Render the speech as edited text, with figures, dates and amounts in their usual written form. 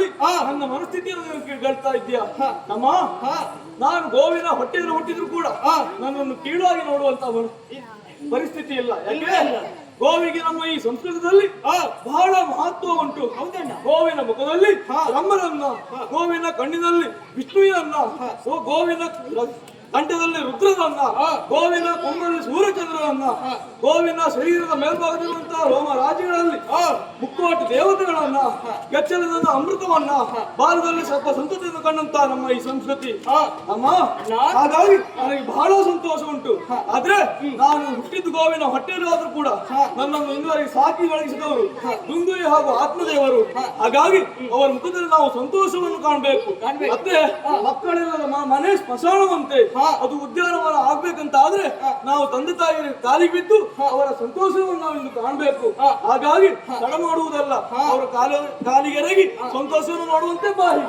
ಸಂದರ್ಭದಲ್ಲಿ ನನ್ನ ಮನಸ್ಥಿತಿಯನ್ನು ನೀನು ಕೇಳ್ತಾ ಇದ್ದೀಯಾ ನಮ್ಮ ನಾನು ಗೋವಿನ ಹೊಟ್ಟೆಯನ್ನು ಹುಟ್ಟಿದ್ರು ಕೂಡ ನನ್ನನ್ನು ಕೀಳಾಗಿ ನೋಡುವಂತ ಪರಿಸ್ಥಿತಿ ಇಲ್ಲ. ಯಾಕೆ ಗೋವಿಗೆ ನಮ್ಮ ಈ ಸಂಸ್ಕೃತದಲ್ಲಿ ಬಹಳ ಮಹತ್ವ ಉಂಟು. ಗೋವಿನ ಮುಖದಲ್ಲಿ ಬ್ರಹ್ಮನನ್ನ, ಗೋವಿನ ಕಣ್ಣಿನಲ್ಲಿ ವಿಷ್ಣುವಿನನ್ನ, ಗೋವಿನ ಕಂಠದಲ್ಲಿ ರುದ್ರನನ್ನ, ಗೋವಿನ ಕೊಂಬಲ್ಲಿ ಸೂರ್ಯಚಂದ್ರನನ್ನ, ಗೋವಿನ ಶರೀರದ ಮೇಲ್ಭಾಗದಲ್ಲಿರುವಂತಹ ರೋಮರಾಜಿಗಳಲ್ಲಿ ಮುಕ್ಕೋಟಿ ದೇವತೆಗಳನ್ನ, ಕೆಚ್ಚಲಿನ ಅಮೃತವನ್ನ, ಬಾಲದಲ್ಲಿ ಸ್ವಲ್ಪ ಸಂತತಿಯನ್ನು ಕಂಡಂತ ನಮ್ಮ ಈ ಸಂಸ್ಕೃತಿ ಅಮ್ಮ. ಹಾಗಾಗಿ ನನಗೆ ಬಹಳ ಸಂತೋಷ ಉಂಟು. ಆದ್ರೆ ನಾನು ಹುಟ್ಟಿದ ಗೋವಿನ ಹೊಟ್ಟೆಯಲ್ಲಾದ್ರೂ ಕೂಡ ನನ್ನನ್ನು ಇನ್ನುವರೆಗೆ ಸಾಕಿ ಬೆಳೆಸಿದವರು ದುಂದುಯಿ ಹಾಗೂ ಆತ್ಮದೇವರು. ಹಾಗಾಗಿ ಅವರ ಮುಖದಲ್ಲಿ ನಾವು ಸಂತೋಷವನ್ನು ಕಾಣಬೇಕು. ಮತ್ತೆ ಮಕ್ಕಳೆಲ್ಲದ ಮನೆ ಸ್ಮಶಾನವಂತೆ ಅದು ಉದ್ಯಾನವನ ಆಗ್ಬೇಕಂತ ಆದ್ರೆ ನಾವು ತಂದೆ ತಾಯಿ ಕಾಲಿಗೆ ಬಿದ್ದು ಅವರ ಸಂತೋಷವನ್ನು ನಾವು ಇಂದು ಕಾಣಬೇಕು. ಹಾಗಾಗಿ ತಡ ಮಾಡುವುದಲ್ಲ, ಅವರ ಕಾಲಿಗೆರಗಿ ಸಂತೋಷವನ್ನು ಮಾಡುವಂತೆ ಬಾಯಿ.